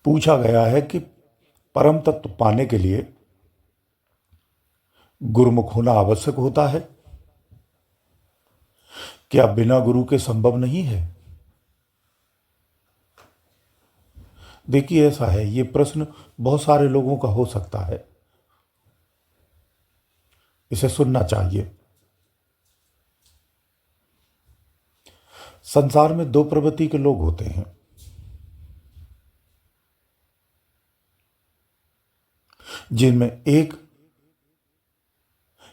पूछा गया है कि परम तत्व पाने के लिए गुरुमुख होना आवश्यक होता है, क्या बिना गुरु के संभव नहीं है? देखिए, ऐसा है, ये प्रश्न बहुत सारे लोगों का हो सकता है, इसे सुनना चाहिए। संसार में दो प्रवृत्ति के लोग होते हैं। जिनमें एक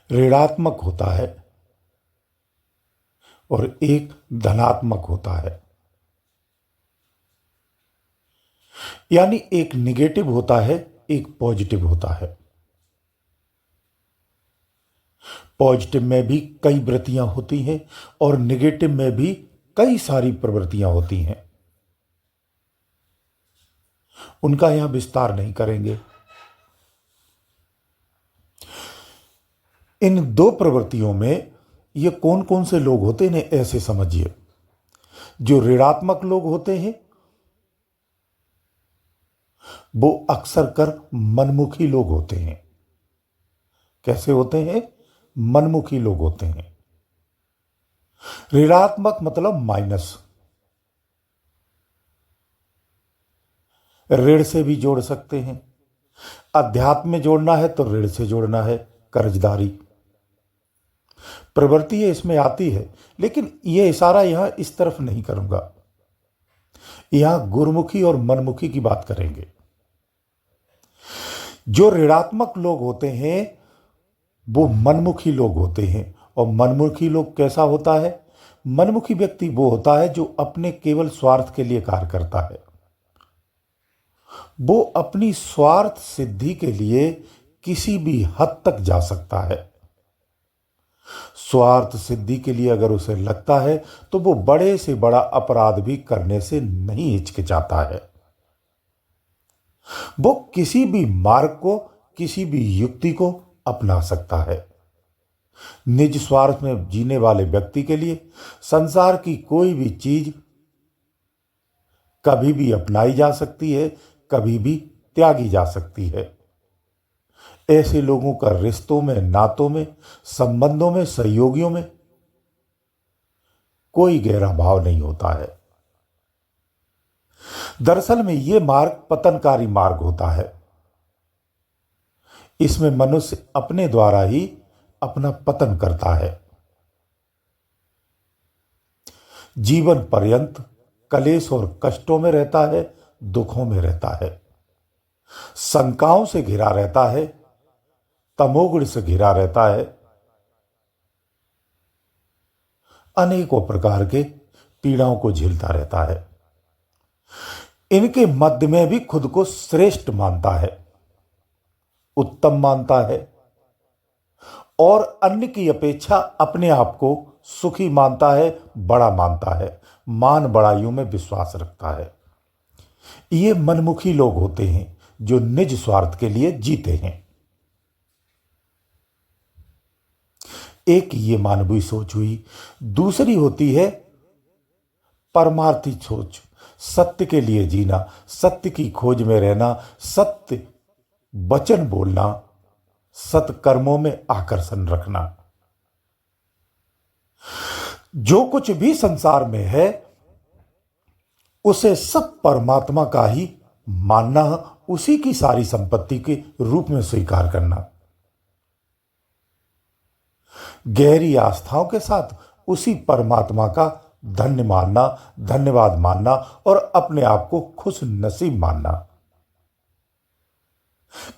ऋणात्मक होता है और एक धनात्मक होता है। यानी एक निगेटिव होता है, एक पॉजिटिव होता है। पॉजिटिव में भी कई वृत्तियां होती हैं और निगेटिव में भी कई सारी प्रवृत्तियां होती हैं। उनका यहां विस्तार नहीं करेंगे। इन दो प्रवृत्तियों में ये कौन कौन से लोग होते हैं, ऐसे समझिए। जो ऋणात्मक लोग होते हैं वो अक्सर कर मनमुखी लोग होते हैं। कैसे होते हैं? मनमुखी लोग होते हैं। ऋणात्मक मतलब माइनस, ऋण से भी जोड़ सकते हैं। अध्यात्म में जोड़ना है तो ऋण से जोड़ना है, कर्जदारी प्रवृत्ति है इसमें आती है। लेकिन यह इशारा यहां इस तरफ नहीं करूंगा, यहां गुरुमुखी और मनमुखी की बात करेंगे। जो ऋणात्मक लोग होते हैं वो मनमुखी लोग होते हैं। और मनमुखी लोग कैसा होता है? मनमुखी व्यक्ति वो होता है जो अपने केवल स्वार्थ के लिए कार्य करता है। वो अपनी स्वार्थ सिद्धि के लिए किसी भी हद तक जा सकता है। स्वार्थ सिद्धि के लिए अगर उसे लगता है तो वो बड़े से बड़ा अपराध भी करने से नहीं हिचकिचाता है। वो किसी भी मार्ग को, किसी भी युक्ति को अपना सकता है। निज स्वार्थ में जीने वाले व्यक्ति के लिए संसार की कोई भी चीज कभी भी अपनाई जा सकती है, कभी भी त्यागी जा सकती है। ऐसे लोगों का रिश्तों में, नातों में, संबंधों में, सहयोगियों में कोई गहरा भाव नहीं होता है। दरअसल में यह मार्ग पतनकारी मार्ग होता है। इसमें मनुष्य अपने द्वारा ही अपना पतन करता है। जीवन पर्यंत कलेश और कष्टों में रहता है, दुखों में रहता है, शंकाओं से घिरा रहता है, तमोगुण से घिरा रहता है, अनेकों प्रकार के पीड़ाओं को झेलता रहता है। इनके मध्य में भी खुद को श्रेष्ठ मानता है, उत्तम मानता है और अन्य की अपेक्षा अपने आप को सुखी मानता है, बड़ा मानता है, मान बड़ाइयों में विश्वास रखता है। ये मनमुखी लोग होते हैं जो निज स्वार्थ के लिए जीते हैं। एक ये मानवीय सोच हुई। दूसरी होती है परमार्थी सोच, सत्य के लिए जीना, सत्य की खोज में रहना, सत्य वचन बोलना, सत्कर्मों में आकर्षण रखना। जो कुछ भी संसार में है उसे सब परमात्मा का ही मानना, उसी की सारी संपत्ति के रूप में स्वीकार करना, गहरी आस्थाओं के साथ उसी परमात्मा का धन्य मानना, धन्यवाद मानना और अपने आप को खुश नसीब मानना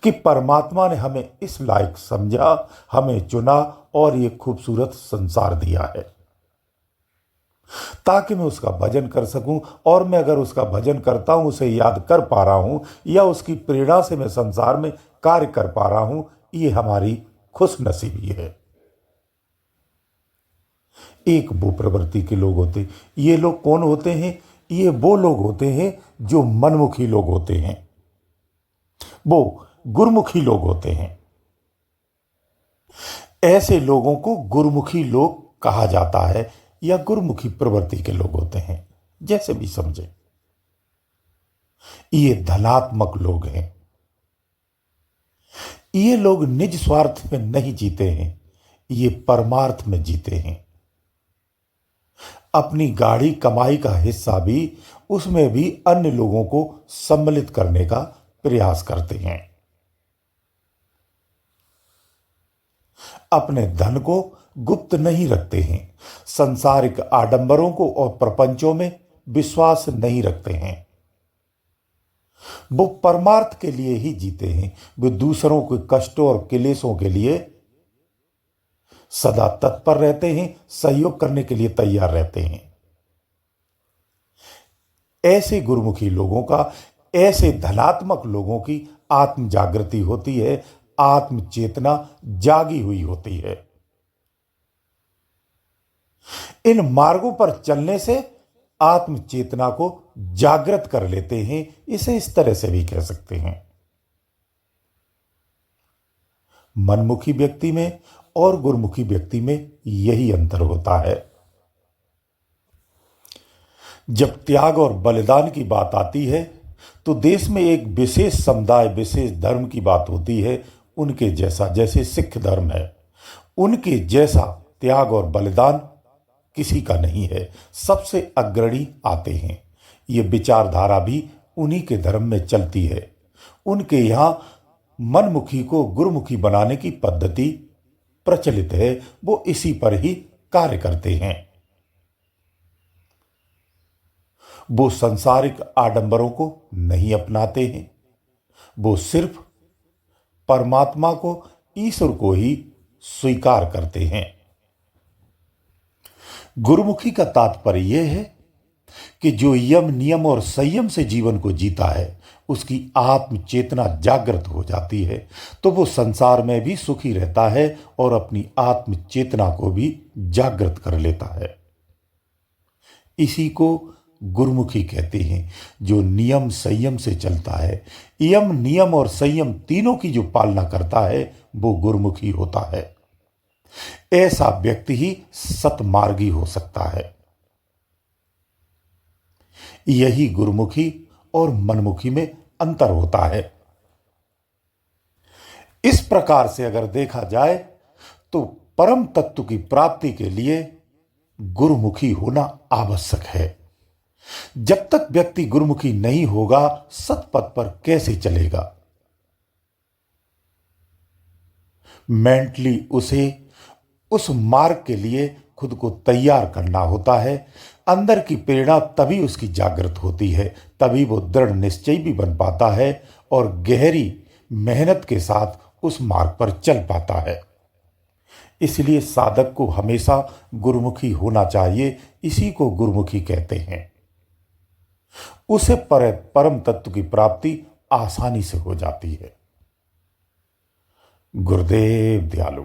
कि परमात्मा ने हमें इस लायक समझा, हमें चुना और ये खूबसूरत संसार दिया है ताकि मैं उसका भजन कर सकूं। और मैं अगर उसका भजन करता हूं, उसे याद कर पा रहा हूं या उसकी प्रेरणा से मैं संसार में कार्य कर पा रहा हूं, ये हमारी खुशनसीबी है। एक वो प्रवृत्ति के लोग होते हैं। ये लोग कौन होते हैं? ये वो लोग होते हैं जो मनमुखी लोग होते हैं, वो गुरुमुखी लोग होते हैं। ऐसे लोगों को गुरुमुखी लोग कहा जाता है या गुरुमुखी प्रवृत्ति के लोग होते हैं, जैसे भी समझे। ये धनात्मक लोग हैं। ये लोग निज स्वार्थ में नहीं जीते हैं, ये परमार्थ में जीते हैं। अपनी गाढ़ी कमाई का हिस्सा भी उसमें भी अन्य लोगों को सम्मिलित करने का प्रयास करते हैं। अपने धन को गुप्त नहीं रखते हैं, सांसारिक आडंबरों को और प्रपंचों में विश्वास नहीं रखते हैं। वो परमार्थ के लिए ही जीते हैं। वे दूसरों के कष्टों और क्लेशों के लिए सदा तत्पर रहते हैं, सहयोग करने के लिए तैयार रहते हैं। ऐसे गुरुमुखी लोगों का, ऐसे धनात्मक लोगों की आत्म जागृति होती है, आत्म चेतना जागी हुई होती है। इन मार्गों पर चलने से आत्म चेतना को जागृत कर लेते हैं, इसे इस तरह से भी कह सकते हैं। मनमुखी व्यक्ति में और गुरुमुखी व्यक्ति में यही अंतर होता है। जब त्याग और बलिदान की बात आती है तो देश में एक विशेष समुदाय, विशेष धर्म की बात होती है। उनके जैसा, जैसे सिख धर्म है, उनके जैसा त्याग और बलिदान किसी का नहीं है। सबसे अग्रणी आते हैं। ये विचारधारा भी उन्हीं के धर्म में चलती है। उनके यहां मनमुखी को गुरुमुखी बनाने की पद्धति प्रचलित है। वो इसी पर ही कार्य करते हैं। वो सांसारिक आडंबरों को नहीं अपनाते हैं। वो सिर्फ परमात्मा को, ईश्वर को ही स्वीकार करते हैं। गुरुमुखी का तात्पर्य यह है कि जो यम, नियम और संयम से जीवन को जीता है, उसकी आत्म चेतना जागृत हो जाती है तो वो संसार में भी सुखी रहता है और अपनी आत्म चेतना को भी जागृत कर लेता है। इसी को गुरुमुखी कहते हैं, जो नियम संयम से चलता है। यम, नियम और संयम तीनों की जो पालना करता है वो गुरुमुखी होता है। ऐसा व्यक्ति ही सतमार्गी हो सकता है। यही गुरुमुखी और मनमुखी में अंतर होता है। इस प्रकार से अगर देखा जाए तो परम तत्व की प्राप्ति के लिए गुरुमुखी होना आवश्यक है। जब तक व्यक्ति गुरुमुखी नहीं होगा, सतपथ पर कैसे चलेगा? मेंटली उसे उस मार्ग के लिए खुद को तैयार करना होता है। अंदर की प्रेरणा तभी उसकी जागृत होती है, तभी वो दृढ़ निश्चय भी बन पाता है और गहरी मेहनत के साथ उस मार्ग पर चल पाता है। इसलिए साधक को हमेशा गुरुमुखी होना चाहिए। इसी को गुरुमुखी कहते हैं। उसे परम तत्व की प्राप्ति आसानी से हो जाती है। गुरुदेव दयालु।